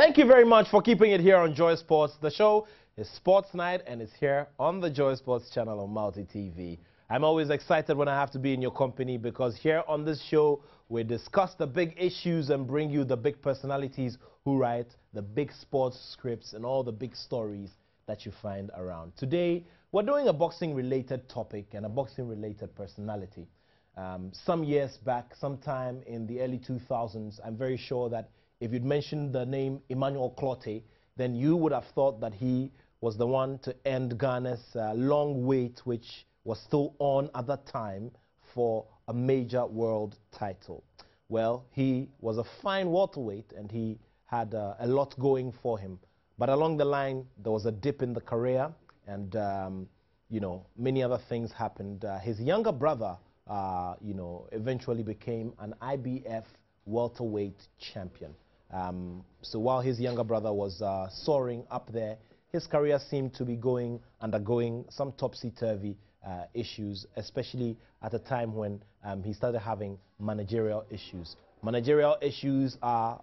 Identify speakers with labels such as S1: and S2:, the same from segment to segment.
S1: Thank you very much for keeping it here on Joy Sports. The show is Sports Night and it's here on the Joy Sports channel on Multi TV. I'm always excited when I have to be in your company because here on this show we discuss the big issues and bring you the big personalities who write the big sports scripts and all the big stories that you find around. Today we're doing a boxing related topic and a boxing related personality. Some years back, sometime in the early 2000s, I'm very sure that if you'd mentioned the name Emmanuel Clottey, then you would have thought that he was the one to end Ghana's long wait, which was still on at that time for a major world title. Well, he was a fine welterweight and he had a lot going for him. But along the line, there was a dip in the career and, you know, many other things happened. His younger brother, you know, eventually became an IBF welterweight champion. So while his younger brother was soaring up there, his career seemed to be undergoing some topsy-turvy issues, especially at a time when he started having managerial issues. Managerial issues are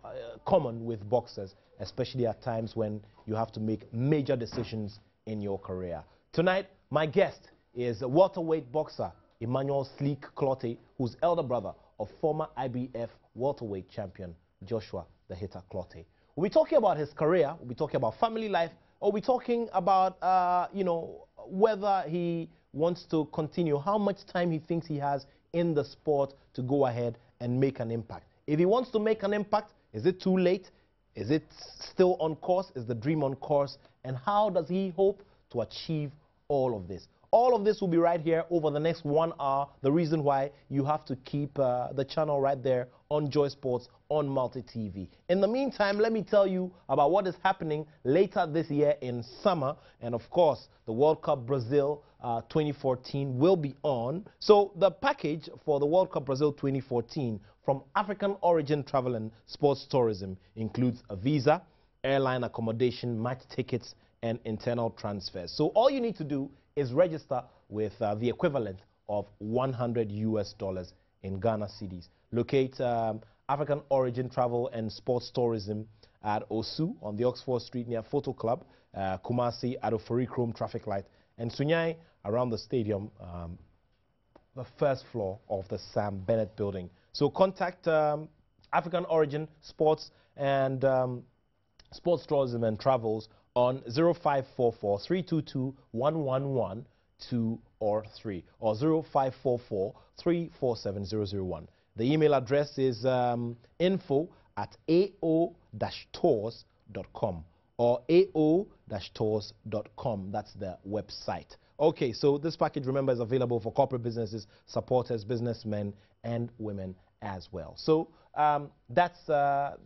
S1: common with boxers, especially at times when you have to make major decisions in your career. Tonight, my guest is a welterweight boxer, Emmanuel "Sleek" Clottey, who's elder brother of former IBF welterweight champion Joshua "The Hitter" Clottey. We'll be talking about his career, we'll be talking about family life, or we'll be talking about, you know, whether he wants to continue, how much time he thinks he has in the sport to go ahead and make an impact. If he wants to make an impact, is it too late? Is it still on course? Is the dream on course? And how does he hope to achieve all of this? All of this will be right here over the next 1 hour. The reason why you have to keep the channel right there on Joy Sports on Multi TV. In the meantime, let me tell you about what is happening later this year in summer. And of course, the World Cup Brazil 2014 will be on. So the package for the World Cup Brazil 2014 from African Origin Travel and Sports Tourism includes a visa, airline accommodation, match tickets, and internal transfers. So all you need to do is register with the equivalent of $100 in Ghana cedis. Locate African Origin Travel and Sports Tourism at Osu on the Oxford Street near Photo Club, Kumasi at Ofori Chrome Traffic Light, and Sunyai around the stadium, the first floor of the Sam Bennett building. So contact African Origin Sports and Sports Tourism and Travels on 0544 322 111 2 or 3 or 0544 347 001. The email address is info@ao-tours.com or ao-tours.com. That's the website. Okay, so this package, remember, is available for corporate businesses, supporters, businessmen, and women as well. So that's the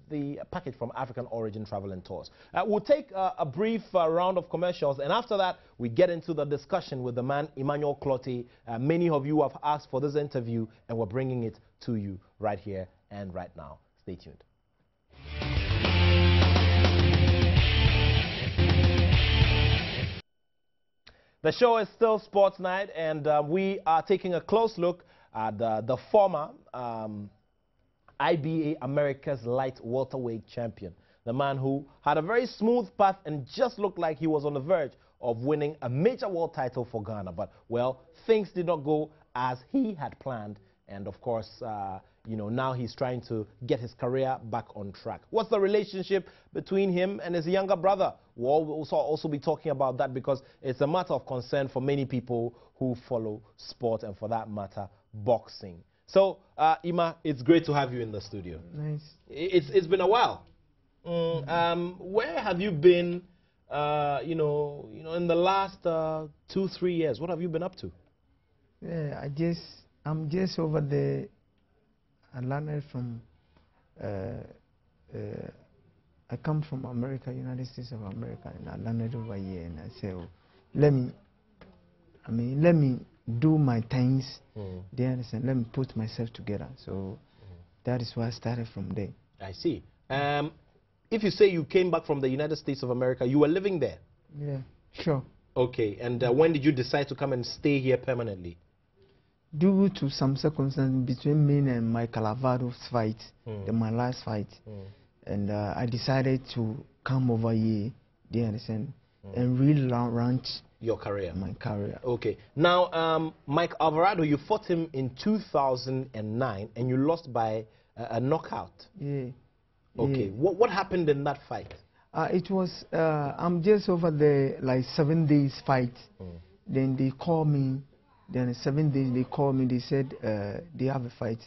S1: package from African Origin Travel and Tours. We'll take a brief round of commercials, and after that, we get into the discussion with the man, Emmanuel Clottey. Many of you have asked for this interview, and we're bringing it to you right here and right now. Stay tuned. The show is still Sports Night, and we are taking a close look at the former IBA America's light welterweight champion, the man who had a very smooth path and just looked like he was on the verge of winning a major world title for Ghana. But, well, things did not go as he had planned, and of course, you know, now he's trying to get his career back on track. What's the relationship between him and his younger brother? We'll also be talking about that because it's a matter of concern for many people who follow sport and, for that matter, boxing. So, Ima, it's great to have you in the studio.
S2: Nice.
S1: It's been a while. Where have you been, you know, in the last 2-3 years? What have you been up to?
S2: Yeah, I'm just over there. I landed from. I come from America, United States of America, and I landed over here. And I said, oh, let me do my things. They understand. Let me put myself together. So that is why I started from there.
S1: I see. If you say you came back from the United States of America, you were living there?
S2: Yeah, sure.
S1: Okay. And when did you decide to come and stay here permanently?
S2: Due to some circumstances between me and my Calavados fight, my last fight, and I decided to come over here, do you understand, and relaunch
S1: your career.
S2: my career.
S1: Okay. Now, Mike Alvarado, you fought him in 2009, and you lost by a knockout.
S2: Yeah.
S1: Okay.
S2: Yeah.
S1: What happened in that fight?
S2: It was, I'm just over there, like 7 days fight. Then they called me, then in 7 days they called me, they said they have a fight.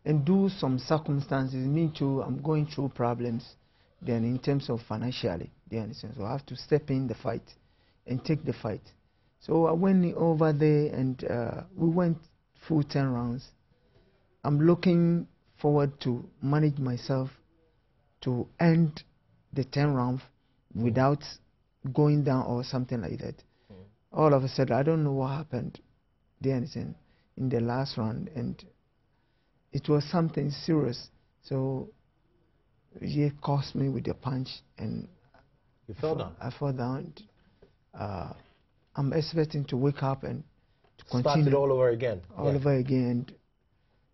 S2: And due some circumstances, me too, I'm going through problems, then in terms of financially, do you understand? So I have to step in the fight and take the fight. So I went over there and we went full 10 rounds. I'm looking forward to manage myself to end the 10 rounds without going down or something like that. All of a sudden, I don't know what happened, do you understand, in the last round, and it was something serious. So he caused me with a punch, and
S1: You fell down.
S2: I fell down. I'm expecting to wake up and to continue.
S1: Start it all over again.
S2: All over again. And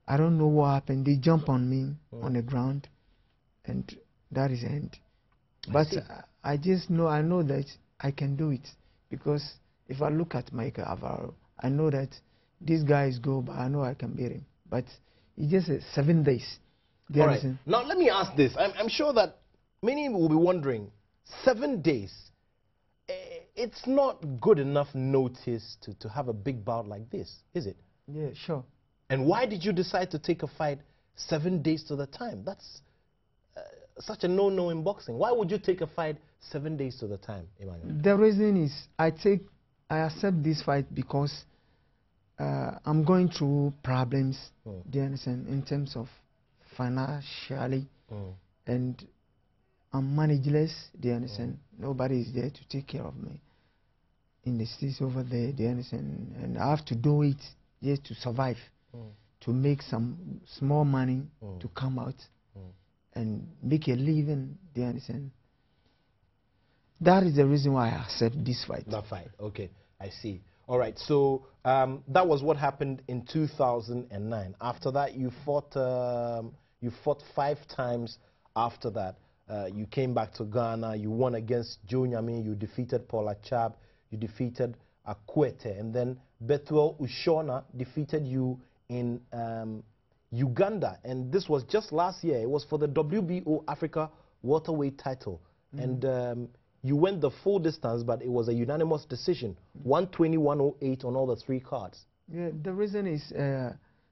S2: I don't know what happened. They jump on me on the ground, and that is the end. But I just know, I know that I can do it, because if I look at Michael Alvarado, I know that this guy is good, but I know I can beat him. But he just said 7 days.
S1: All right. Now let me ask this. I'm sure that many will be wondering, 7 days. It's not good enough notice to have a big bout like this, is it?
S2: Yeah, sure.
S1: And why did you decide to take a fight 7 days to the time? That's such a no-no in boxing. Why would you take a fight 7 days to the time, Emmanuel?
S2: The reason is I accept this fight because I'm going through problems, do you understand, in terms of financially, and I'm manageless, do you understand? Nobody is there to take care of me in the streets over there, do you understand? And I have to do it just to survive, to make some small money to come out and make a living, do you understand? That is the reason why I accept this fight.
S1: That fight, okay, I see. All right, so that was what happened in 2009. After that, you fought 5 times after that. You came back to Ghana, you won against Joe Nyame, you defeated Paula Chab, you defeated Akwete, and then Bethuel Ushona defeated you in Uganda, and this was just last year. It was for the WBO Africa welterweight title, and you went the full distance, but it was a unanimous decision, 120-108 on all the 3 cards.
S2: Yeah, the reason is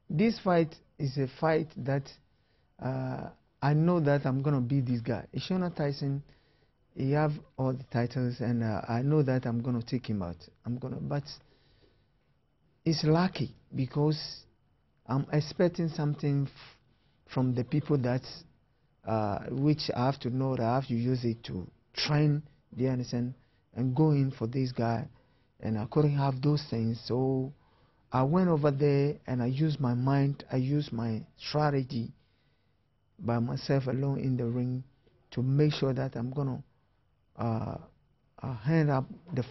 S2: this fight is a fight that I know that I'm going to beat this guy. Ishona Tyson, he have all the titles, and I know that I'm going to take him out. But it's lucky because I'm expecting something from the people that, which I have to know that I have to use it to train, do you understand, and go in for this guy, and I couldn't have those things. So I went over there and I used my mind, I used my strategy by myself alone in the ring to make sure that I'm going to hand up the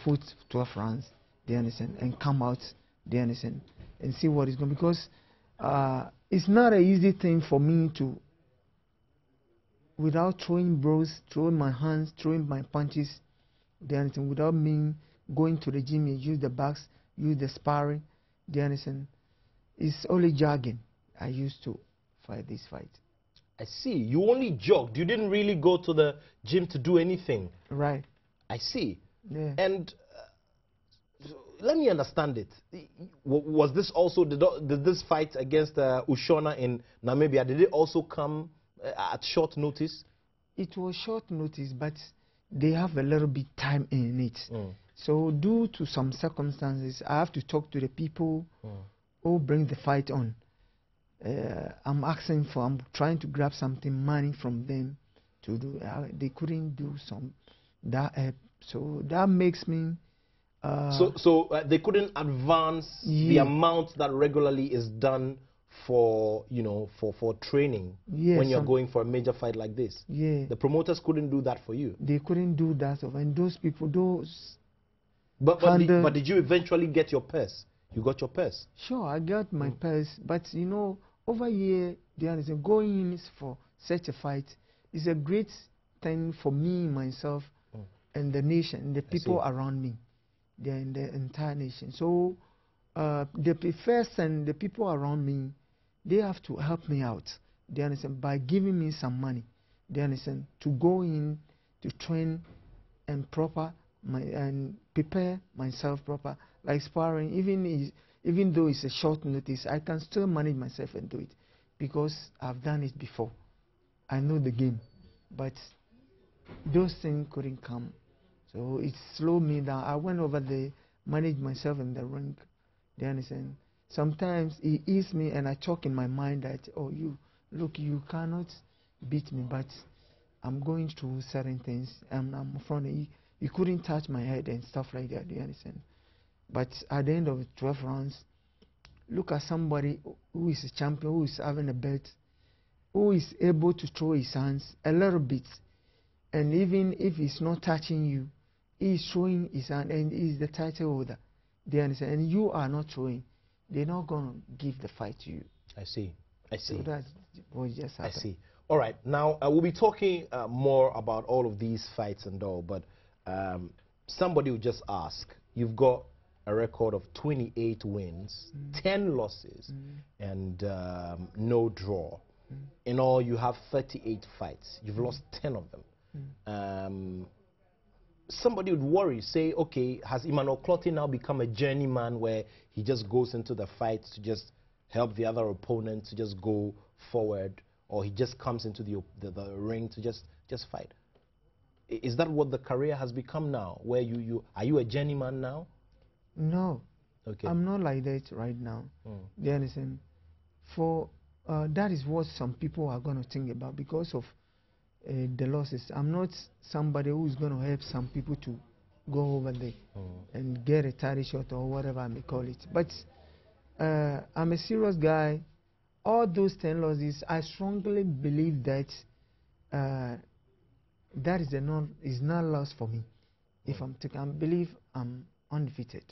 S2: 12 rounds, do you understand, and come out, do you understand, and see what is going, because it's not an easy thing for me to, without throwing blows, throwing my hands, throwing my punches, do you understand, without me going to the gym and use the bags, use the sparring, do you understand, it's only jogging I used to fight this fight.
S1: I see. You only jogged. You didn't really go to the gym to do anything.
S2: Right.
S1: I see.
S2: Yeah.
S1: And let me understand it. Was this also, did this fight against Ushona in Namibia, did it also come at short notice?
S2: It was short notice, but they have a little bit time in it. So due to some circumstances, I have to talk to the people who bring the fight on. I'm trying to grab something, money from them to do. They couldn't do that, so that makes me.
S1: So they couldn't advance the amount that regularly is done for, you know, for training when you're going for a major fight like this.
S2: Yeah.
S1: The promoters couldn't do that for you.
S2: They couldn't do that, and those people,
S1: But did you eventually get your purse? You got your purse?
S2: Sure, I got my purse, but you know, over here, they understand, going in for such a fight, it's a great thing for me, myself, and the nation, the people around me, the entire nation. So the first and the people around me, they have to help me out. They understand, by giving me some money. They understand, to go in to train and prepare myself proper, like sparring. Even though it's a short notice, I can still manage myself and do it because I've done it before. I know the game, but those things couldn't come, so it slowed me down. I went over there, managed myself in the ring. They understand. Sometimes it eats me, and I talk in my mind that, oh, you cannot beat me, but I'm going through certain things, and I'm from you couldn't touch my head and stuff like that. Do you understand? But at the end of 12 rounds, look at somebody who is a champion, who is having a belt, who is able to throw his hands a little bit, and even if he's not touching you, he's throwing his hand, and he's the title holder. They understand, and you are not throwing. They're not gonna give the fight to you.
S1: I see.
S2: So that's what just happened.
S1: I see. All right. Now we'll be talking more about all of these fights and all, but somebody will just ask. You've got a record of 28 wins, 10 losses, and no draw. In all, you have 38 fights. You've lost 10 of them. Somebody would worry, say, okay, has Emmanuel Clottey now become a journeyman where he just goes into the fight to just help the other opponent to just go forward, or he just comes into the ring to just fight? Is that what the career has become now, where are you a journeyman now?
S2: No.
S1: Okay.
S2: I'm not like that right now. You understand? For that is what some people are going to think about because of the losses. I'm not somebody who is going to help some people to go over there and get a title shot or whatever I may call it. But I'm a serious guy. All those 10 losses, I strongly believe that that is not loss for me. If I'm taking, I believe I'm undefeated.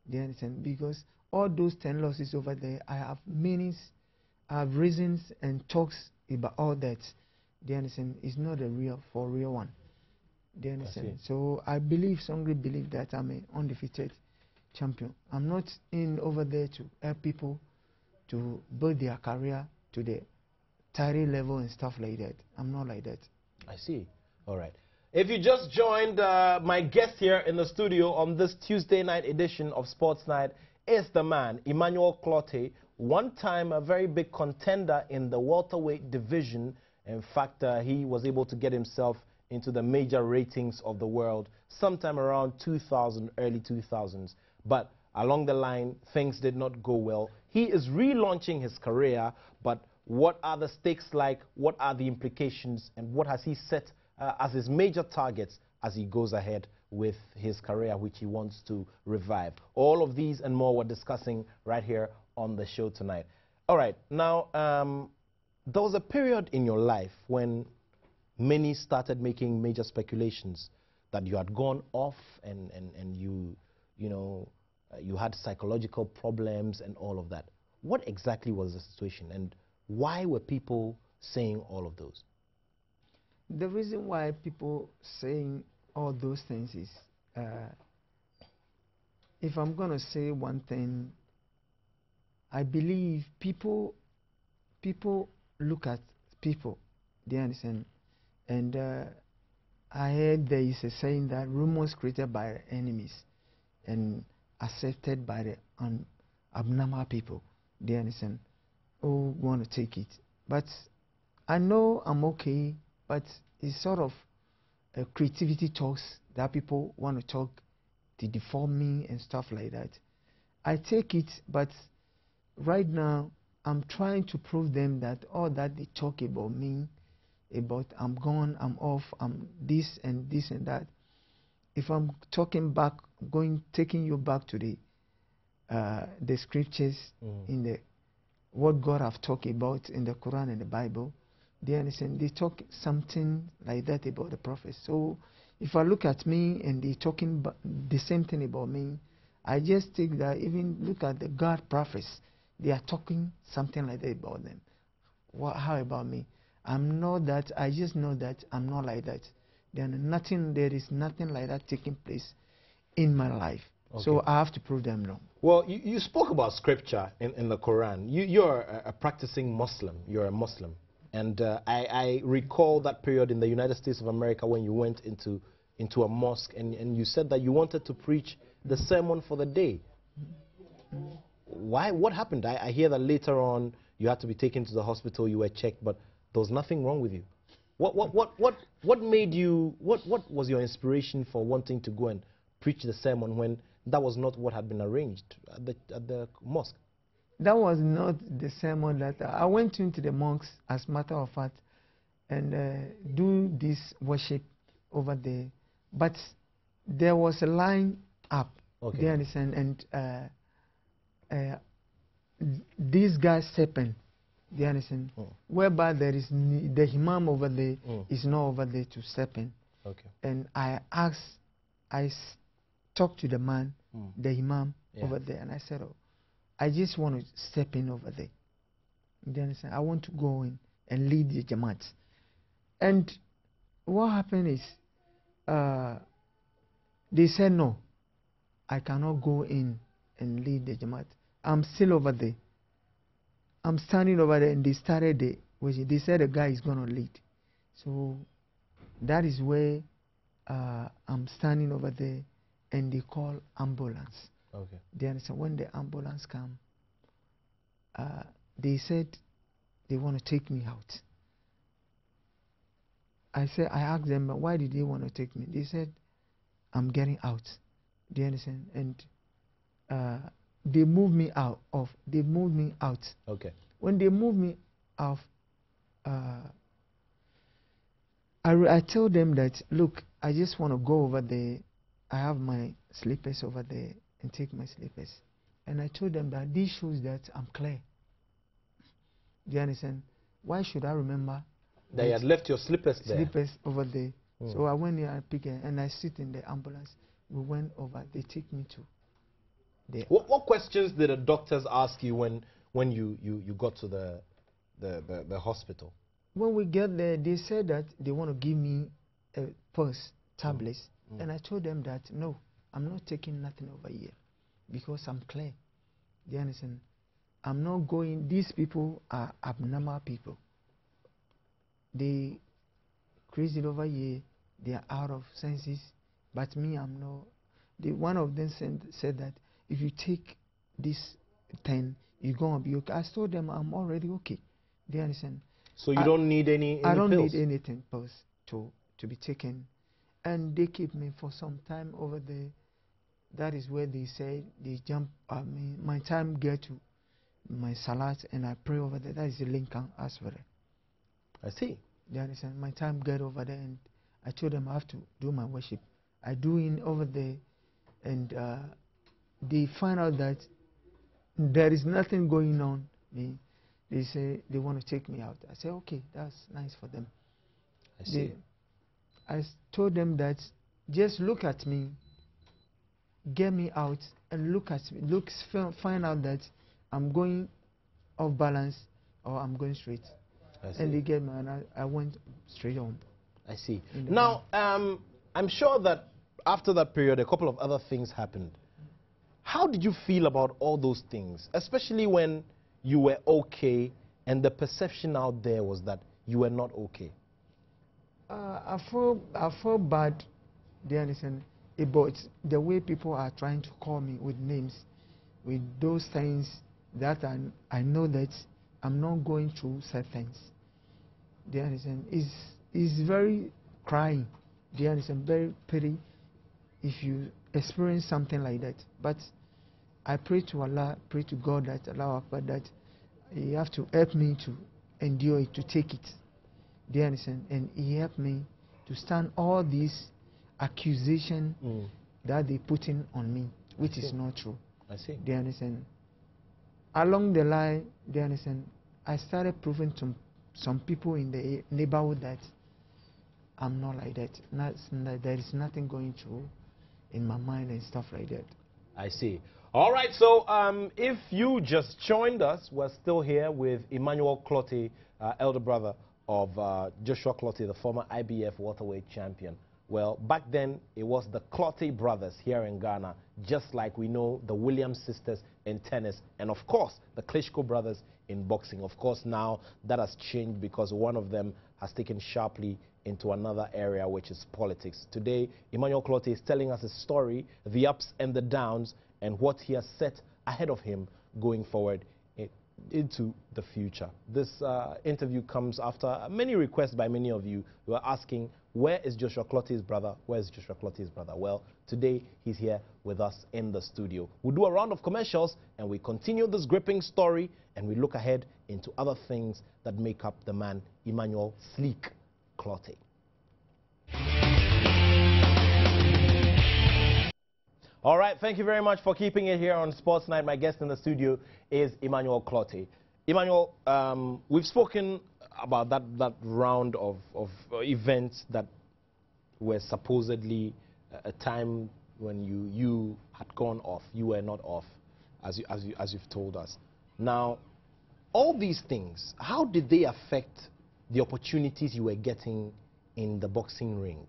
S2: Do you understand? Because all those 10 losses over there, I have meanings, I have reasons and talks about all that. Do you understand? It's not a real one. Do you understand? So I strongly believe that I'm an undefeated champion. I'm not in over there to help people to build their career to the title level and stuff like that. I'm not like that.
S1: I see. All right. If you just joined, my guest here in the studio on this Tuesday night edition of Sports Night is the man, Emmanuel Clottey, one time a very big contender in the welterweight division. In fact, he was able to get himself into the major ratings of the world sometime around 2000, early 2000s. But along the line, things did not go well. He is relaunching his career, but what are the stakes like? What are the implications? And what has he set as his major targets as he goes ahead with his career, which he wants to revive? All of these and more we're discussing right here on the show tonight. All right, now, there was a period in your life when many started making major speculations that you had gone off and you had psychological problems and all of that. What exactly was the situation, and why were people saying all of those?
S2: The reason why people saying all those things is, if I'm going to say one thing, I believe people look at people, they understand. And I heard there is a saying that rumors created by enemies and accepted by the abnormal people, they understand, who want to take it. But I know I'm okay, but it's sort of creativity talks that people want to talk to deform me and stuff like that. I take it, but right now I'm trying to prove them that all that they talk about me, about I'm gone, I'm off, I'm this and this and that. If I'm talking back, taking you back to the scriptures in the what God have talked about in the Quran and the Bible, they understand. They talk something like that about the prophets. So if I look at me and they talking the same thing about me, I just think that even look at the God prophets, they are talking something like that about them. How about me? I'm not that. I just know that I'm not like that. There is nothing like that taking place in my life.
S1: Okay.
S2: So I have to prove them wrong.
S1: Well, you spoke about scripture in the Quran. You're a practicing Muslim. You're a Muslim. And I recall that period in the United States of America when you went into a mosque and you said that you wanted to preach the sermon for the day. Why? What happened? I hear that later on you had to be taken to the hospital, you were checked, but there was nothing wrong with you. What made you, what was your inspiration for wanting to go and preach the sermon when that was not what had been arranged at the mosque?
S2: That was not the sermon that I went into the mosque, as a matter of fact, and do this worship over there. But there was a line up,
S1: Okay.
S2: do you understand? And this guy stepping, do you understand? Whereby there is the imam over there is not over there to step in.
S1: Okay.
S2: And I talked to the man, the imam over there, and I said, oh, I just want to step in over there. Do you understand? I want to go in and lead the Jamaat. And what happened is, they said, no, I cannot go in and lead the Jamaat. I'm still over there. I'm standing over there, and they started they said the guy is going to lead. So that is where I'm standing over there, and they call ambulance.
S1: Okay.
S2: They understand. When the ambulance come, they said they want to take me out. I asked them, why did they want to take me? They said, I'm getting out. Do you understand? And they moved me out.
S1: Okay.
S2: When they moved me out, I told them that, look, I just want to go over there. I have my slippers over there and take my slippers. And I told them that this shows that I'm clear. Do you understand? Why should I remember
S1: that you had left your slippers there?
S2: Slippers over there. So I went here, I pick it, and I sit in the ambulance. We went over. They take me to the...
S1: What questions did the doctors ask you when you got to the hospital?
S2: When we get there, they said that they want to give me a pulse tablets. And I told them that, no, I'm not taking nothing over here because I'm clear. Do you understand? I'm not going... These people are abnormal people. They crazy over here. They are out of senses. But me, I'm not. One of them said that if you take this 10, you're going to be okay. I told them I'm already okay. Do you understand?
S1: So you don't need any
S2: I don't
S1: pills?
S2: need anything pills to be taken. And they keep me for some time over there. That is where they say they jump at me. My time get to my salat and I pray over there. That is the Lincoln Asare.
S1: I see.
S2: You understand? My time get over there, and I told them I have to do my worship. I do in over there, and they find out that there is nothing going on. They say they want to take me out. I say, okay, that's nice for them.
S1: I see.
S2: I told them that just look at me, get me out, and look at me. Find out that I'm going off balance or I'm going straight. And they get me, and I went straight home.
S1: I see. Now, I'm sure that after that period, a couple of other things happened. How did you feel about all those things, especially when you were okay and the perception out there was that you were not okay?
S2: I feel bad, do you understand, about the way people are trying to call me with names, with those things that I know that I'm not going through sad things. Do you understand? It's very crying. Do you understand? Very pity if you experience something like that. But I pray to Allah, pray to God that Allah Akbar, that He have to help me to endure it, to take it. Do you understand? And He helped me to stand all these accusation that they putting on me, which is not true.
S1: I see.
S2: Do you understand? Along the line, do you understand? I started proving to some people in the neighborhood that I'm not like that. There is nothing going through in my mind and stuff like that.
S1: I see. All right, so if you just joined us, we're still here with Emmanuel Clottey, elder brother of Joshua Clottey, the former IBF welterweight champion. Well, back then, it was the Clottey brothers here in Ghana, just like we know the Williams sisters in tennis, and of course, the Klitschko brothers in boxing. Of course, now that has changed because one of them has taken sharply into another area, which is politics. Today, Emmanuel Clottey is telling us his story, the ups and the downs, and what he has set ahead of him going forward into the future. This interview comes after many requests by many of you who are asking, where is Joshua Clottey's brother? Where is Joshua Clottey's brother? Well, today he's here with us in the studio. We'll do a round of commercials and we continue this gripping story and we look ahead into other things that make up the man Emmanuel Sleek Clottey. All right, thank you very much for keeping it here on Sports Night. My guest in the studio is Emmanuel Clottey. Emmanuel, we've spoken about that round of events that were supposedly a time when you had gone off. You were not off, as you've told us. Now, all these things, how did they affect the opportunities you were getting in the boxing ring?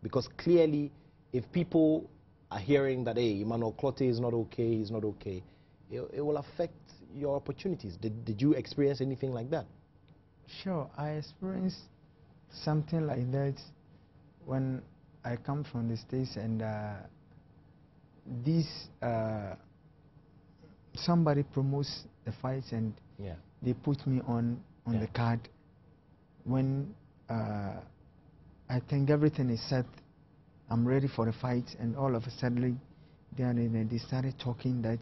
S1: Because clearly, if people are hearing that, hey, Emmanuel Clottey is not okay, he's not okay, it will affect your opportunities. Did you experience anything like that?
S2: Sure, I experienced something like that when I come from the States, and somebody promotes the fights and they put me on the card when I think everything is set. I'm ready for the fight, and all of a sudden, they started talking that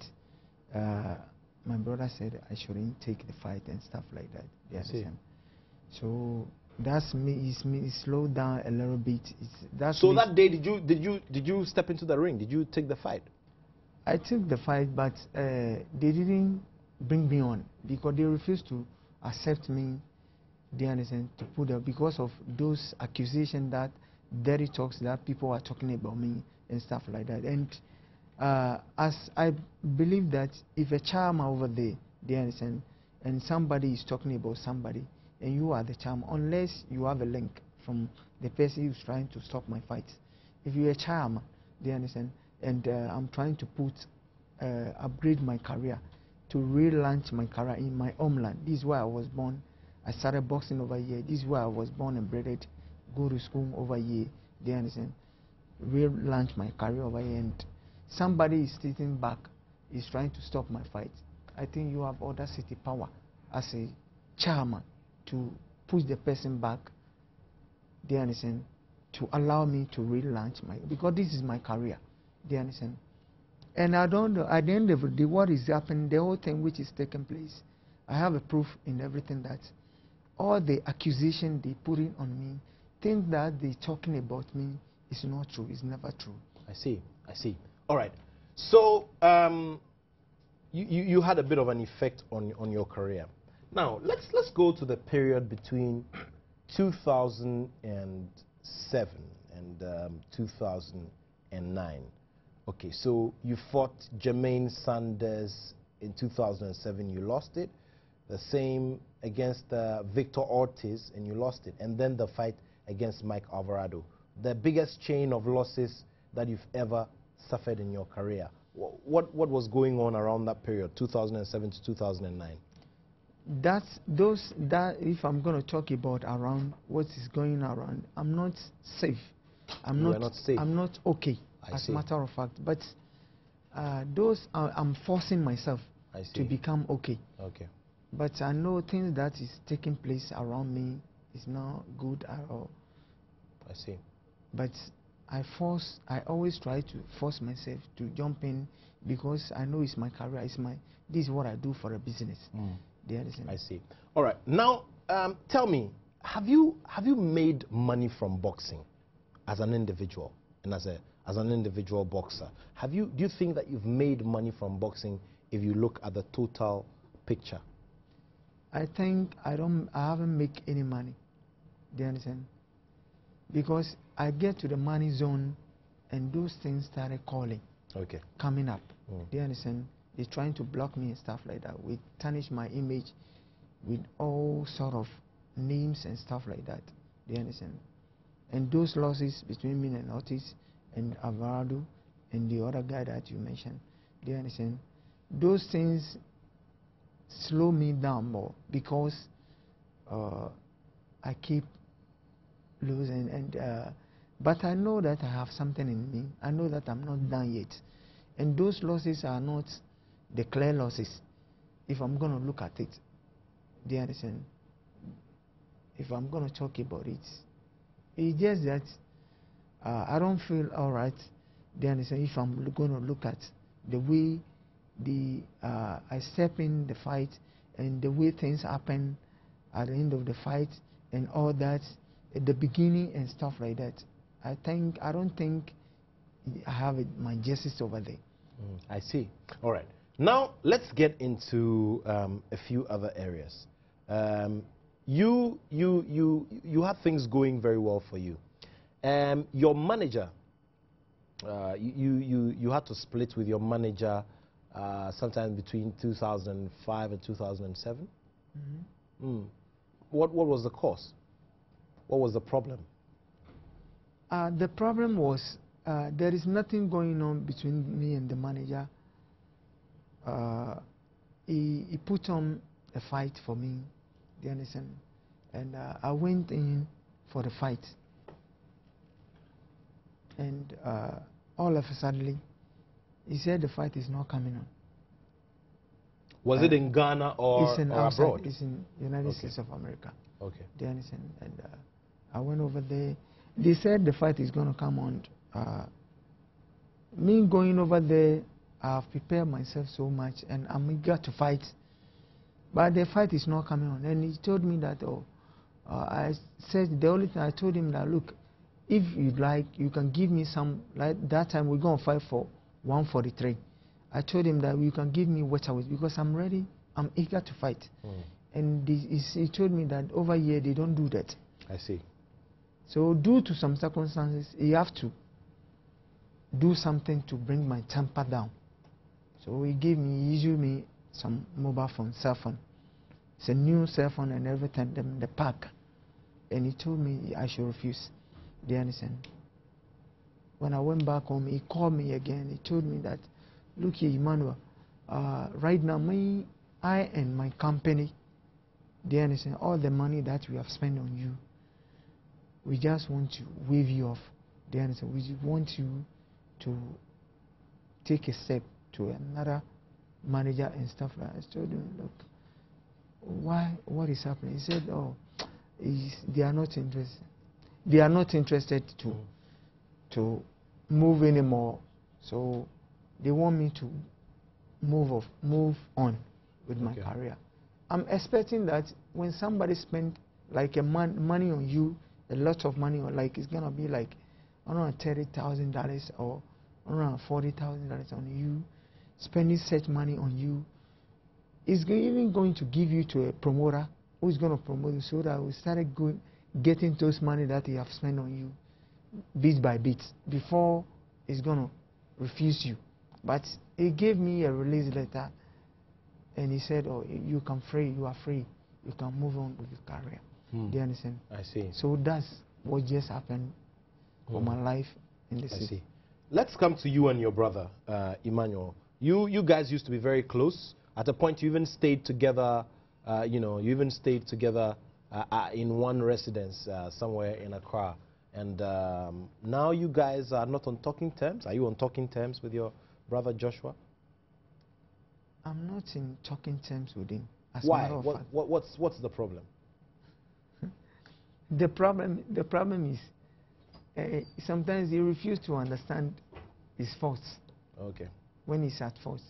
S2: my brother said I shouldn't take the fight and stuff like that. You understand? So that's me. It slowed down a little bit.
S1: So that day, did you step into the ring? Did you take the fight?
S2: I took the fight, but they didn't bring me on because they refused to accept me. They understand, to put up because of those accusations, that dirty talks that people are talking about me and stuff like that. And as I believe that if a charmer over there, they understand, and somebody is talking about somebody, and you are the charmer, unless you have a link from the person who's trying to stop my fight. If you're a charmer, they understand, and I'm trying to upgrade my career, to relaunch my career in my homeland. This is where I was born. I started boxing over here. This is where I was born and bred. Go to school over here. They understand. Relaunch my career over here, and somebody is sitting back, is trying to stop my fight. I think you have other city power as a chairman to push the person back. They understand, to allow me to relaunch because this is my career. They understand. And I don't know, at the end of the day, what is happening, the whole thing which is taking place, I have a proof in everything that all the accusation they put in on me, things that they're talking about me is not true. It's never true.
S1: I see. All right. So you had a bit of an effect on your career. Now let's go to the period between 2007 and 2009. Okay, so you fought Jermaine Sanders in 2007. You lost it. The same against Victor Ortiz, and you lost it. And then the fight against Mike Alvarado. The biggest chain of losses that you've ever suffered in your career. What was going on around that period, 2007 to 2009? If I'm going to talk about around what is going around, I'm not safe. I'm not okay, as a matter of fact. But I'm forcing myself to become okay. Okay. But I know things that is taking place around me is not good at all. I see.
S2: But I always try to force myself to jump in because I know it's my career. This is what I do for a business.
S1: I see. All right. Now, tell me, have you made money from boxing as an individual and as an individual boxer? Do you think that you've made money from boxing if you look at the total picture?
S2: I think I haven't made any money. Do you understand? Because I get to the money zone and those things started calling. Okay. Coming up. Do you understand? They're trying to block me and stuff like that. We tarnish my image with all sort of names and stuff like that. Do you understand? And those losses between me and Otis and Alvarado and the other guy that you mentioned, do you understand? Those things slow me down more because I keep losing. But I know that I have something in me. I know that I'm not done yet. And those losses are not the clear losses. If I'm going to look at it, do you understand? If I'm going to talk about it, it's just that I don't feel all right. Do you understand? If I'm going to look at the way I step in the fight and the way things happen at the end of the fight and all that at the beginning and stuff like that, I don't think I have my justice over there.
S1: I see. All right. Now let's get into a few other areas. You have things going very well for you. Your manager, you had to split with your manager sometime between 2005 and 2007. What was the cause? What was the problem?
S2: The problem was there is nothing going on between me and the manager. He put on a fight for me, do you understand? And I went in for the fight. And all of a sudden, he said the fight is not coming on.
S1: Was it in Ghana or abroad?
S2: It's in United States of America.
S1: Okay.
S2: Do you understand? And I went over there. They said the fight is going to come on. Me going over there, I've prepared myself so much, and I'm eager to fight. But the fight is not coming on. And he told me that, I said, the only thing I told him that, look, if you'd like, you can give me some, like that time we're going to fight for 143. I told him that you can give me welterweight because I'm ready, I'm eager to fight. And he told me that over here they don't do that.
S1: I see.
S2: So due to some circumstances, you have to do something to bring my temper down. So he issued me some mobile phone, cell phone. It's a new cell phone and everything in the park. And he told me I should refuse. Do you understand? When I went back home, he called me again. He told me that, look here, Emmanuel, right now, I and my company, do you understand, all the money that we have spent on you, we just want to waive you off. Do you understand? We want you to take a step to another manager and stuff like that. I told him, look, what is happening? He said, they are not interested. They are not interested to move anymore. So they want me to move on with my career. I'm expecting that when somebody spends like money on you, a lot of money, or like it's gonna be like $130,000 or $140,000 on you, spending such money on you, is even going to give you to a promoter who's going to promote you so that we started getting those money that he have spent on you bit by bit before he's going to refuse you. But he gave me a release letter and he said, you are free, you can move on with your career. Do you understand?
S1: I see.
S2: So that's what just happened for my life in the city.
S1: I see. Let's come to you and your brother, Emmanuel. You guys used to be very close. At a point, you even stayed together. You even stayed together in one residence somewhere in Accra. And now you guys are not on talking terms. Are you on talking terms with your brother Joshua?
S2: I'm not in talking terms with him.
S1: Why? What's the problem?
S2: The problem is sometimes he refuses to understand his faults.
S1: Okay.
S2: When he's at fault.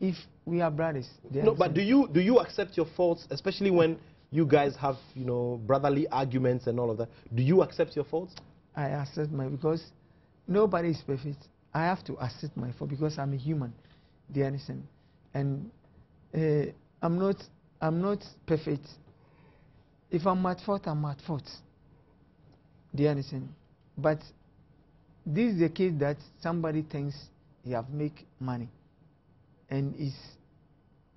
S2: If we are brothers.
S1: No, but do you accept your faults, especially when you guys have, brotherly arguments and all of that? Do you accept your faults?
S2: I accept because nobody is perfect. I have to accept my fault because I'm a human. Do you understand? And I'm not perfect. If I'm at fault, I'm at fault. Do you understand? But this is the case that somebody thinks he have make money and is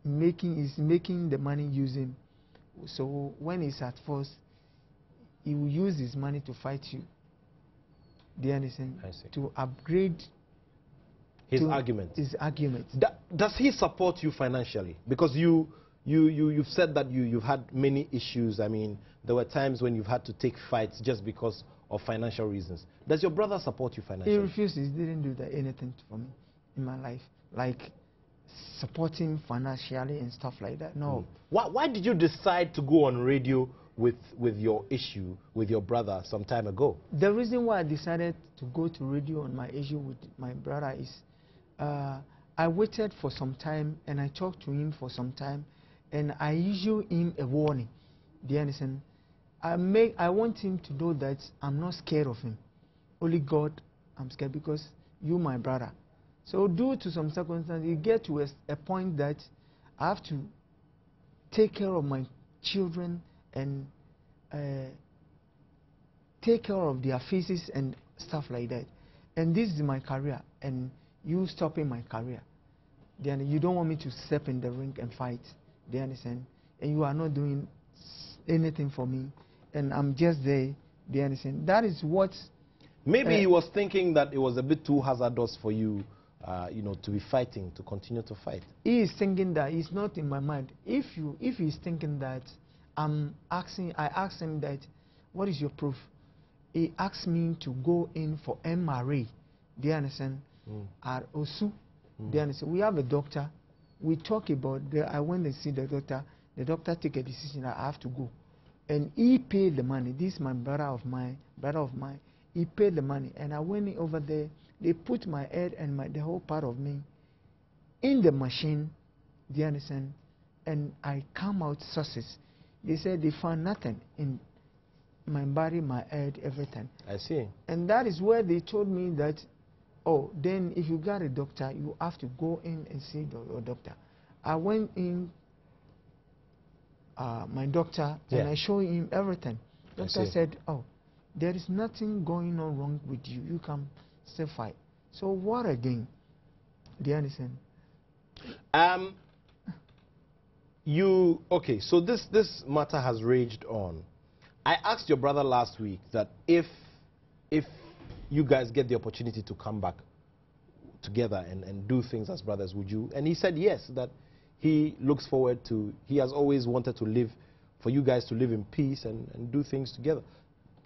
S2: making the money use him. So when he's at fault, he will use his money to fight you. Do you understand?
S1: I see.
S2: To upgrade
S1: His argument.
S2: His argument.
S1: Does he support you financially? Because you've said that you've had many issues. I mean, there were times when you've had to take fights just because of financial reasons. Does your brother support you financially?
S2: He refuses. He didn't do that anything for me in my life, like supporting financially and stuff like that. No.
S1: Why did you decide to go on radio with your issue with your brother some time ago?
S2: The reason why I decided to go to radio on my issue with my brother is I waited for some time and I talked to him for some time and I issue him a warning. Do you understand? I want him to know that I'm not scared of him. Only God I'm scared, because you my brother. So due to some circumstances, you get to a point that I have to take care of my children and take care of their faces and stuff like that. And this is my career, and you stopping my career. Then you don't want me to step in the ring and fight. Do you understand? And you are not doing anything for me, and I'm just there. Do you understand? That is what.
S1: Maybe he was thinking that it was a bit too hazardous for you, you know, to be fighting, to continue to fight.
S2: He is thinking that. It's not in my mind. If he's thinking that, I asked him that, what is your proof? He asked me to go in for MRA. Do you understand? At Osu. Do you understand? We have a doctor. We talk about. I went and see the doctor. The doctor took a decision that I have to go, and he paid the money. This is my brother of mine. He paid the money, and I went over there. They put my head and the whole part of me in the machine. Do you understand? And I come out success. They said they found nothing in my body, my head, everything.
S1: I see.
S2: And that is where they told me that, oh, then if you got a doctor, you have to go in and see your doctor. I went in, my doctor, and I showed him everything. Doctor said, oh, there is nothing going on wrong with you. You can still fight. So what again? Do you understand?
S1: Okay, so this matter has raged on. I asked your brother last week that if you guys get the opportunity to come back together and do things as brothers, would you? And he said yes, that he looks forward to, he has always wanted to live, for you guys to live in peace and do things together.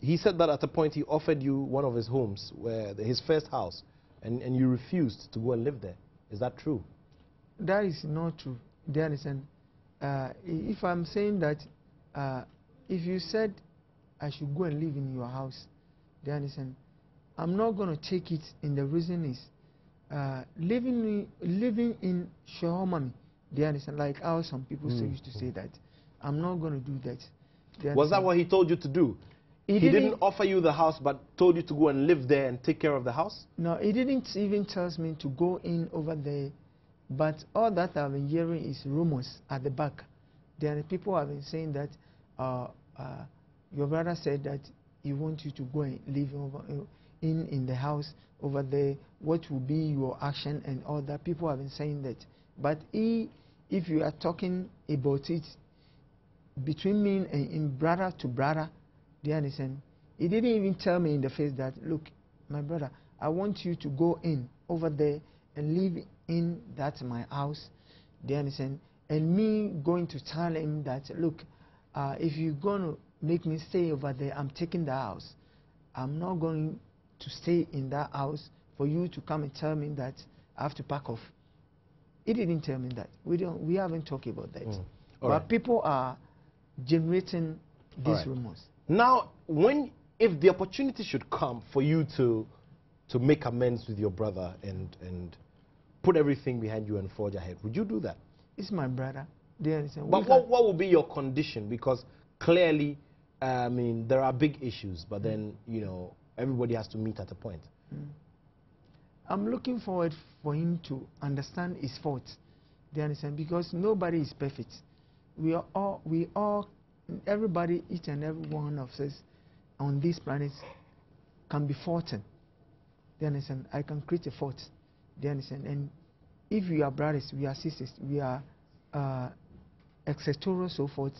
S1: He said that at a point he offered you one of his homes, his first house, and you refused to go and live there. Is that true?
S2: That is not true. Do you understand? If I'm saying that, if you said I should go and live in your house, do you understand? I'm not going to take it, and the reason is living in Shahomami. Do you understand? Like how some people used to say that. I'm not going to do that.
S1: Was that what he told you to do? He didn't offer you the house, but told you to go and live there and take care of the house?
S2: No, he didn't even tell me to go in over there. But all that I've been hearing is rumors at the back. There are people have been saying that your brother said that he wants you to go and live over in the house over there. What will be your action and all that? People have been saying that. But if you are talking about it between me and brother to brother, do you understand? He didn't even tell me in the face that, look, my brother, I want you to go in over there and live in that my house. Do you understand? And me going to tell him that, look, if you're going to make me stay over there, I'm taking the house. I'm not going to stay in that house for you to come and tell me that I have to pack off. He didn't tell me that. We haven't talked about that. But people are generating these rumors.
S1: Now, if the opportunity should come for you to make amends with your brother and put everything behind you and forge ahead, would you do that?
S2: It's my brother. Do you understand?
S1: But what would be your condition? Because clearly, I mean, there are big issues, but then, you know, everybody has to meet at a point.
S2: I'm looking forward for him to understand his faults. Do you understand? Because nobody is perfect. We all, everybody, each and every one of us on this planet can be faulted. Do you understand? I can create a fault. Do you understand? And if we are brothers, we are sisters, we are etc. so forth,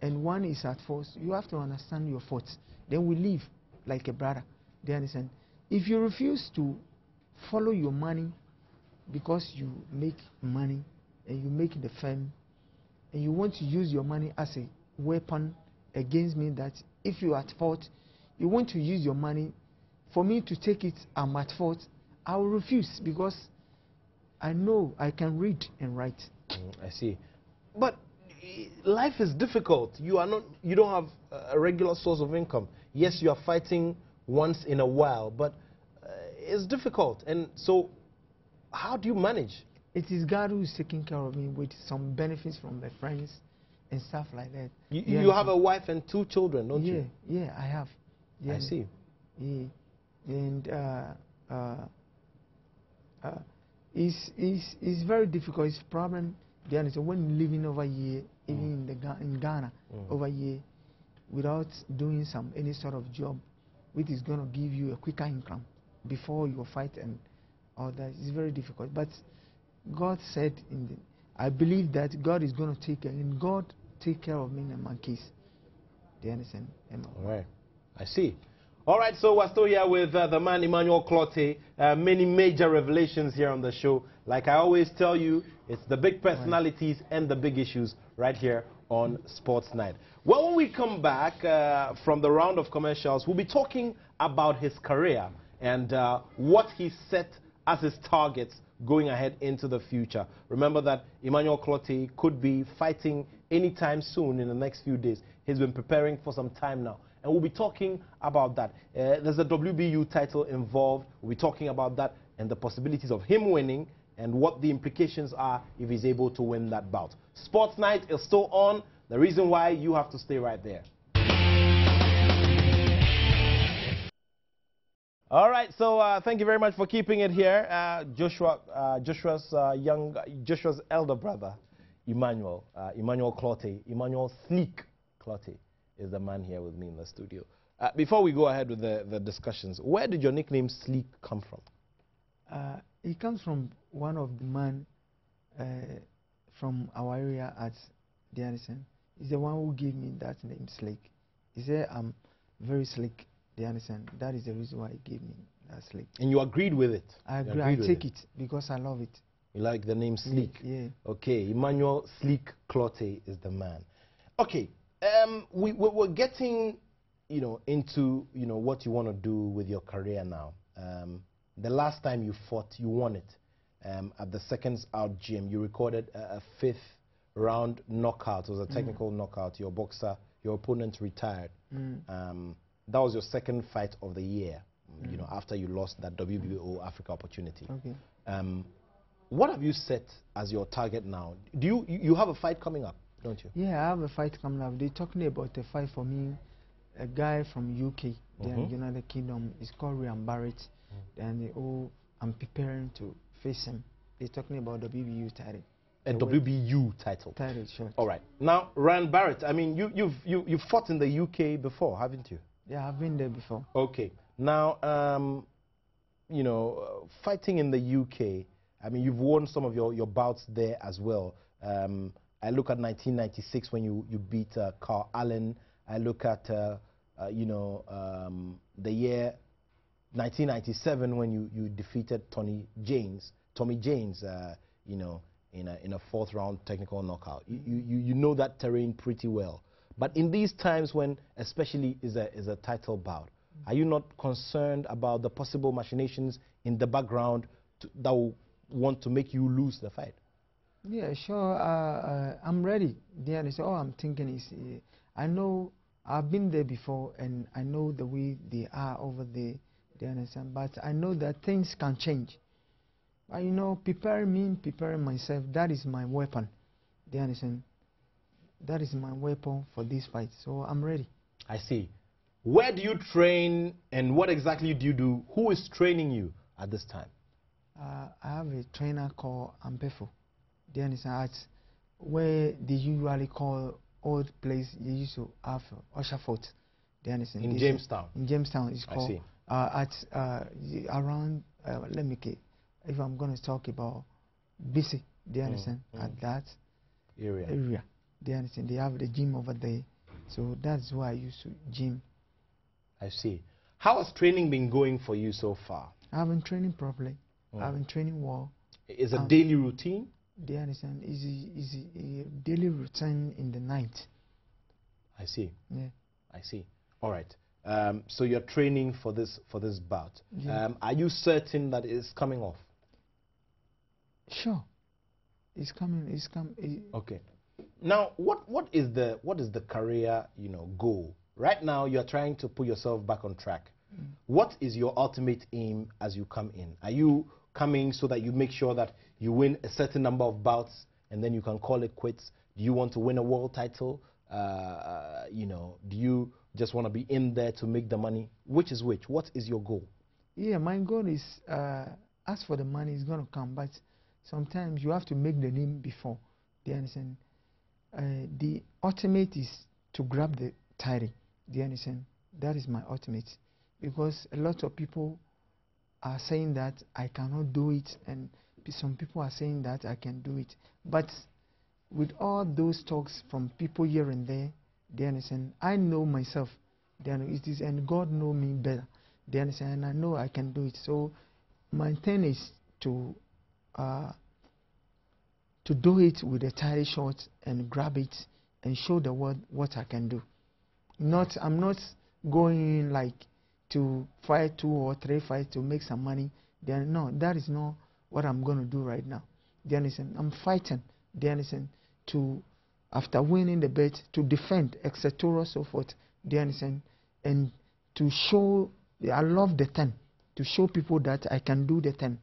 S2: and one is at fault, you have to understand your faults. Then we live like a brother. Do you understand? If you refuse to follow your money because you make money and you make the firm and you want to use your money as a weapon against me, that if you are at fault, you want to use your money for me to take it, I'm at fault, I will refuse, because I know I can read and write.
S1: I see. But life is difficult. You don't have a regular source of income. Yes, you are fighting once in a while, but it's difficult. And so how do you manage?
S2: It is God who is taking care of me with some benefits from the friends and stuff like that.
S1: You have a wife and 2 children, don't you?
S2: Yeah, I have. Yeah.
S1: I see.
S2: Yeah. And it's very difficult. It's a problem. So when living over here, even in Ghana, over here, without doing any sort of job, which is going to give you a quicker income before you fight and all that, it's very difficult. But God said, I believe that God is going to take care, and God take care of me in my case. Do you understand?
S1: All right. I see. All right, so we're still here with the man Emmanuel Clottey. Many major revelations here on the show. Like I always tell you, it's the big personalities and the big issues right here on Sports Night. Well, when we come back from the round of commercials, we'll be talking about his career and what he set as his targets going ahead into the future. Remember that Emmanuel Clottey could be fighting anytime soon in the next few days. He's been preparing for some time now. And we'll be talking about that. There's a WBU title involved. We'll be talking about that and the possibilities of him winning and what the implications are if he's able to win that bout. Sports Night is still on. The reason why, you have to stay right there. All right, so thank you very much for keeping it here. Joshua's elder brother, Emmanuel Clottey, Emmanuel Sleek Clottey, is the man here with me in the studio. Before we go ahead with the discussions, where did your nickname Sleek come from?
S2: It comes from one of the men from our area at the Anderson. He's the one who gave me that name, Sleek. He said I'm very sleek, the Anderson. That is the reason why he gave me that Sleek.
S1: And you agreed with it?
S2: I agree. I take it because I love it.
S1: You like the name Sleek?
S2: Yeah.
S1: Okay, Emmanuel Sleek Clottey is the man. Okay. We're getting, into, what you want to do with your career now. The last time you fought, you won it. At the Seconds Out gym, you recorded a 5th round knockout. It was a technical knockout. Your opponent retired. That was your 2nd fight of the year, after you lost that WBO Africa opportunity.
S2: Okay.
S1: What have you set as your target now? Do you have a fight coming up? Don't you?
S2: Yeah, I have a fight coming up. They're talking about a fight for me. A guy from UK, the United Kingdom, is called Ryan Barrett. And I'm preparing to face him. They're talking about the WBU title.
S1: A WBU title?
S2: Title, sure.
S1: All right. Now, Ryan Barrett, I mean, you've fought in the UK before, haven't you?
S2: Yeah, I've been there before.
S1: Okay. Now, fighting in the UK, I mean, you've won some of your bouts there as well. I look at 1996 when you beat Carl Allen. I look at, the year 1997 when you defeated Tommy James, in a 4th round technical knockout. You know that terrain pretty well. But in these times when especially is a title bout, are you not concerned about the possible machinations in the background that will want to make you lose the fight?
S2: Yeah, sure. I'm ready. All I'm thinking is, I know I've been there before, and I know the way they are over there. Do you understand? But I know that things can change. But preparing myself, that is my weapon. Do you understand? That is my weapon for this fight. So I'm ready.
S1: I see. Where do you train, and what exactly do you do? Who is training you at this time?
S2: I have a trainer called Ampefo. Do you understand? At where they usually call old place, they used to have Usher Fort. Do you understand?
S1: In Jamestown?
S2: In Jamestown, it's called.
S1: I see.
S2: Around, let me get, if I'm going to talk about BC, do you understand? At that area. They understand. They have the gym over there. So that's why I used to gym.
S1: I see. How has training been going for you so far?
S2: I've been training properly. I've been training well.
S1: Is a daily routine?
S2: They understand. Is a daily routine in the night.
S1: I see.
S2: Yeah.
S1: I see. All right. So you're training for this bout.
S2: Yeah.
S1: Are you certain that it's coming off?
S2: Sure. It's coming. It's coming.
S1: Okay. Now, what is the career goal? Right now, you're trying to put yourself back on track. What is your ultimate aim as you come in? Are you coming so that you make sure that you win a certain number of bouts and then you can call it quits? Do you want to win a world title? Do you just want to be in there to make the money? Which is which? What is your goal?
S2: Yeah, my goal is, as for the money, it's going to come, but sometimes you have to make the name before. Do you understand? The ultimate is to grab the title. Do you understand? That is my ultimate. Because a lot of people are saying that I cannot do it, and some people are saying that I can do it. But with all those talks from people here and there, do you understand? I know myself. It is, and God know me better. Do you understand? And I know I can do it. So my thing is to do it with a title shot and grab it and show the world what I can do. I'm not going in like to fight 2 or 3 fights to make some money. No, that is not what I'm going to do right now. Do you understand? I'm fighting. Do you understand? After winning the bet, to defend, etc. so forth. Do you understand? And to show, I love the 10. To show people that I can do the 10.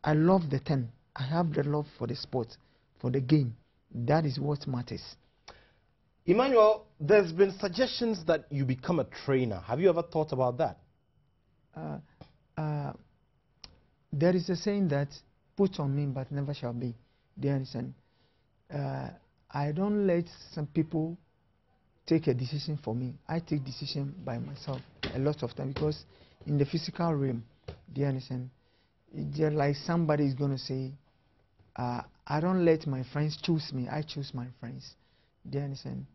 S2: I love the 10. I have the love for the sport, for the game. That is what matters.
S1: Emmanuel, there's been suggestions that you become a trainer. Have you ever thought about that?
S2: There is a saying that, put on me but never shall be. Do you understand? I don't let some people take a decision for me. I take decision by myself a lot of time, because in the physical realm, do you understand? Just like somebody is going to say, I don't let my friends choose me. I choose my friends. Do you understand?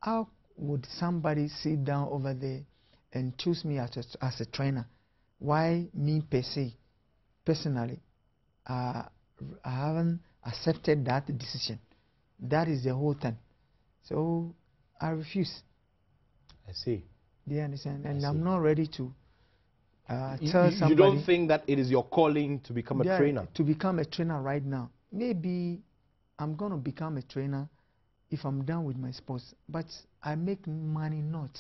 S2: How would somebody sit down over there and choose me as a trainer? Why me per se? Personally, I haven't accepted that decision. That is the whole thing. So I refuse.
S1: I see.
S2: Do you understand? And I'm not ready to tell somebody.
S1: You don't think that it is your calling to become a trainer?
S2: To become a trainer right now. Maybe I'm going to become a trainer if I'm done with my sports. But I make money not.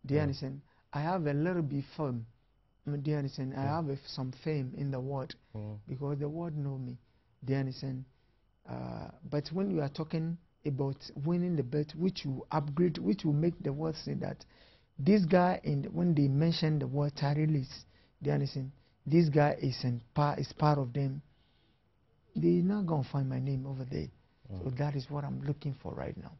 S2: Do you understand? I have a little bit fame. Do you understand? I have some fame in the world, because the world know me. Do you understand? But when you are talking about winning the bet, which you upgrade, which will make the world say that this guy, when they mention the word titleist, do you understand? This guy is part of them. They're not going to find my name over there. So that is what I'm looking for right now.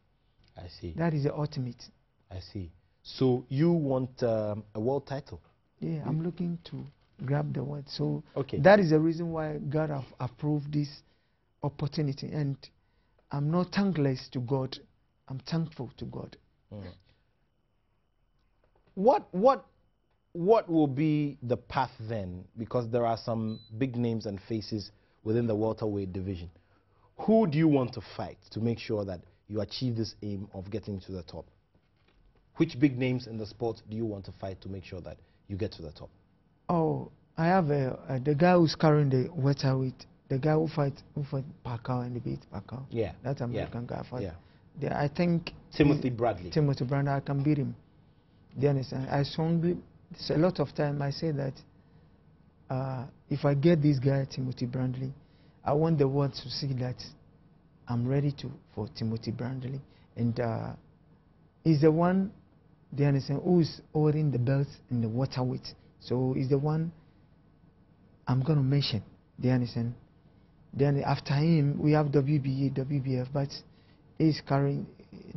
S1: I see.
S2: That is the ultimate.
S1: I see. So you want a world title?
S2: Yeah, I'm looking to grab the world. So that is the reason why God have approved this opportunity. And I'm not thankless to God. I'm thankful to God.
S1: What will be the path then? Because there are some big names and faces within the welterweight division. Who do you want to fight to make sure that you achieve this aim of getting to the top? Which big names in the sport do you want to fight to make sure that you get to the top?
S2: Oh, I have the guy who's carrying the welterweight, the guy who fought Pacquiao and beat Pacquiao.
S1: Yeah.
S2: That American guy fight.
S1: Yeah.
S2: I think
S1: Timothy Bradley.
S2: I can beat him. Do you understand? A lot of time I say that if I get this guy, Timothy Bradley, I want the world to see that I'm ready for Timothy Bradley. And he's the one, do you understand, who's holding the belt in the welterweight. So he's the one I'm going to mention. Do you understand? Then after him, we have WBA, WBF, but he's carrying,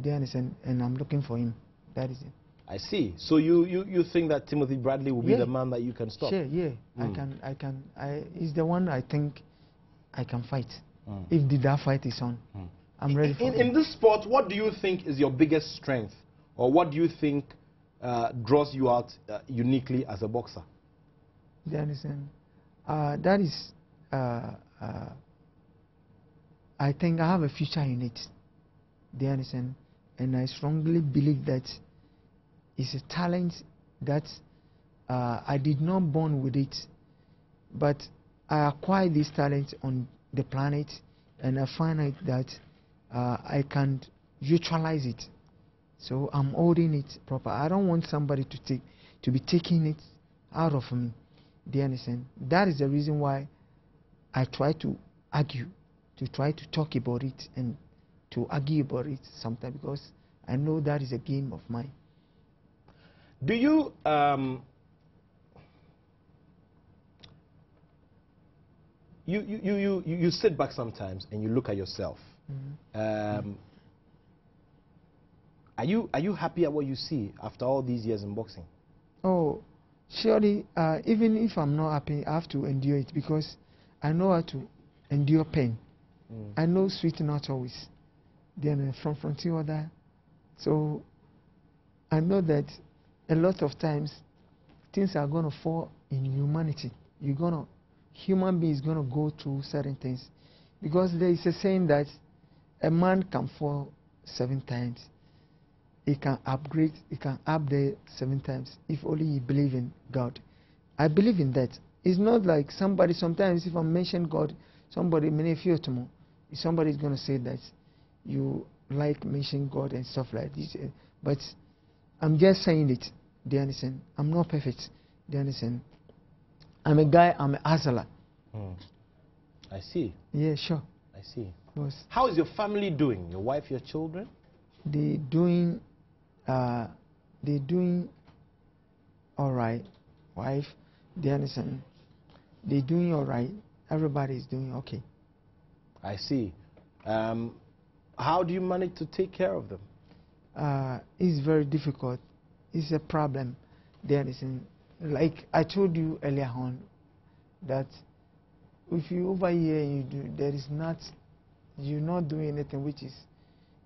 S2: do you understand? And I'm looking for him. That is it.
S1: I see. So you think that Timothy Bradley will be the man that you can stop?
S2: Sure, yeah. He's the one I think I can fight. if that fight is on. I'm ready for it.
S1: In this sport, what do you think is your biggest strength? Or what do you think draws you out uniquely as a boxer?
S2: Do you understand? That is, I think I have a future in it. Do you understand? And I strongly believe that it's a talent that I did not born with it, but I acquired this talent on the planet, and I find out that I can utilize it. So I'm holding it proper. I don't want somebody to be taking it out of me. Do you understand? That is the reason why I try to argue, to try to talk about it and to argue about it sometimes, because I know that is a game of mine.
S1: Do you you sit back sometimes and you look at yourself? Are you happy at what you see after all these years in boxing?
S2: Oh, surely, even if I'm not happy, I have to endure it, because I know how to endure pain. I know sweet not always. Then from frontier other. So I know that a lot of times things are gonna fall in humanity. Human beings gonna go through certain things, because there is a saying that a man can fall 7 times. He can upgrade, he can up there 7 times if only he believe in God. I believe in that. It's not like somebody, sometimes if I mention God, somebody somebody's going to say that you like mentioning God and stuff like this. But I'm just saying it. Do you understand? I'm not perfect. Do you understand? I'm a guy, I'm an hustler.
S1: I see.
S2: Yeah, sure.
S1: I see.
S2: Yes.
S1: How is your family doing? Your wife, your children?
S2: They're doing all right. Wife, they understand. They're doing all right. Everybody is doing okay.
S1: I see. How do you manage to take care of them?
S2: It's very difficult. It's a problem. They understand. Like I told you earlier on, that if you over here you're not doing anything which is,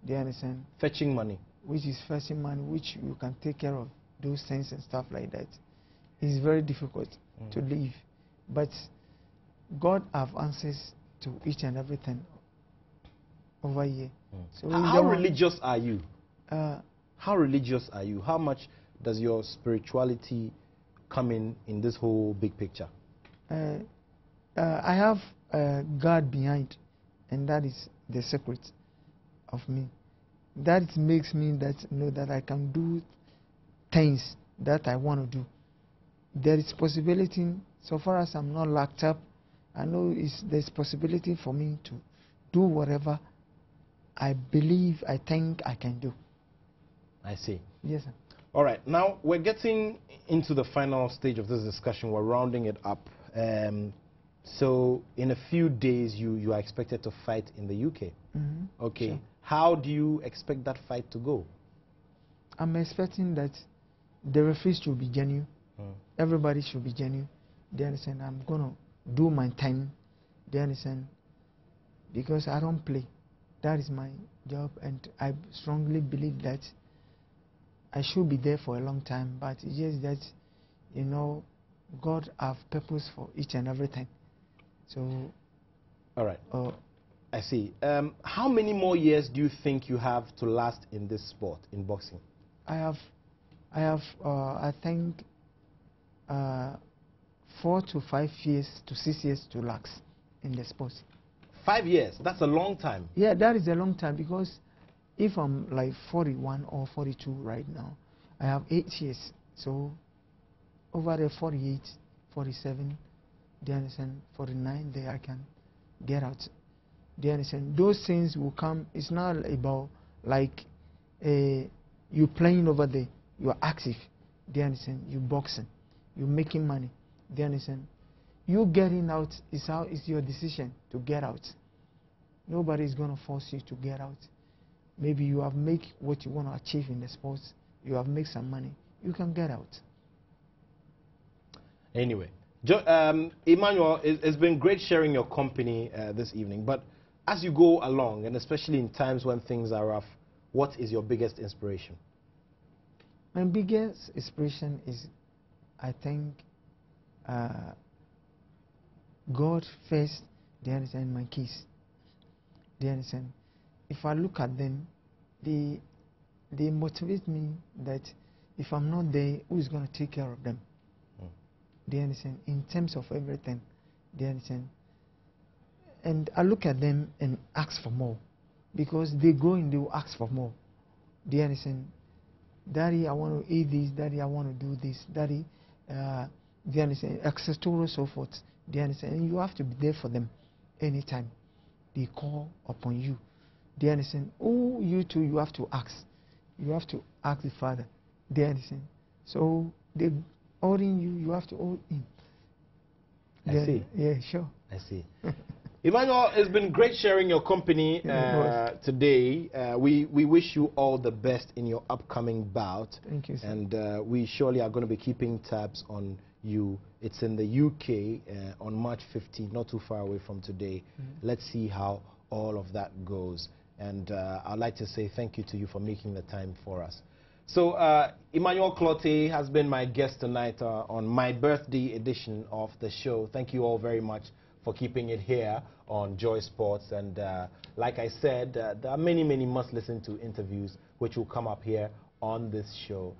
S2: they understand,
S1: Fetching money.
S2: which is fetching money, which you can take care of those things and stuff like that. It's very difficult to live, but God have answers to each and everything over here. So
S1: how religious are you?
S2: How
S1: religious are you? How much does your spirituality come in this whole big picture?
S2: I have God behind, and that is the secret of me. That makes me know that I can do things that I want to do. There is possibility, so far as I'm not locked up, I know there's possibility for me to do whatever I believe, I think I can do.
S1: I see.
S2: Yes, sir.
S1: All right, now we're getting into the final stage of this discussion. We're rounding it up. So in a few days, you are expected to fight in the UK. Okay. Sure. How do you expect that fight to go?
S2: I'm expecting that the referees should be genuine. Everybody should be genuine. They understand I'm going to do my time. They understand, because I don't play. That is my job, and I strongly believe that I should be there for a long time, but it's just that, you know, God have purpose for each and everything. So,
S1: all right. I see. How many more years do you think you have to last in this sport, in boxing?
S2: I think 4 to 5 years to 6 years to last in the sport.
S1: 5 years? That's a long time.
S2: Yeah, that is a long time, because if I'm like 41 or 42 right now, I have 8 years. So over the 48, 47, they understand, 49, there I can get out. They understand. Those things will come. It's not about like you playing over there. You are active. They understand. You boxing. You making money. They understand. You getting out is your decision to get out. Nobody is going to force you to get out. Maybe you have made what you want to achieve in the sports. You have made some money. You can get out.
S1: Anyway, Emmanuel, it's been great sharing your company this evening. But as you go along, and especially in times when things are rough, what is your biggest inspiration?
S2: My biggest inspiration is, I think, God first, they understand my kids. They understand. If I look at them, they motivate me that if I'm not there, who is going to take care of them? They understand. In terms of everything, they understand. And I look at them and ask for more, because they go and they will ask for more. They understand. Daddy, I want to eat this. Daddy, I want to do this. Daddy, they understand, etc. so forth. They understand. And you have to be there for them anytime they call upon you. They understand. Oh, you too, you have to ask. You have to ask the Father. They understand. So they ordering you, you have to order him.
S1: I see.
S2: Yeah, sure.
S1: I see. Emmanuel, it's been great sharing your company today. We wish you all the best in your upcoming bout.
S2: Thank you, sir.
S1: And we surely are going to be keeping tabs on you. It's in the UK on March 15th, not too far away from today. Let's see how all of that goes. And I'd like to say thank you to you for making the time for us. So Emmanuel Clottey has been my guest tonight on my birthday edition of the show. Thank you all very much for keeping it here on Joy Sports. And like I said, there are many must-listen to interviews which will come up here on this show.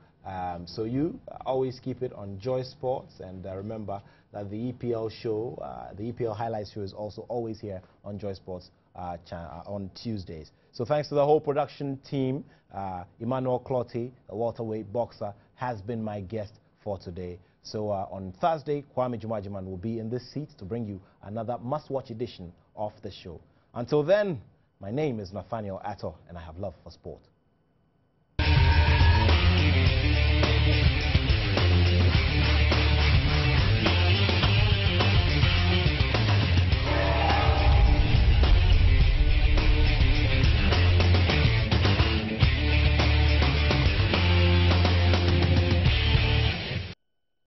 S1: So you always keep it on Joy Sports. And remember that the EPL show, the EPL Highlights show, is also always here on Joy Sports on Tuesdays. So thanks to the whole production team, Emmanuel Clottey, a welterweight boxer, has been my guest for today. So on Thursday, Kwame Jumajiman will be in this seat to bring you another must-watch edition of the show. Until then, my name is Nathaniel Attoh, and I have love for sport.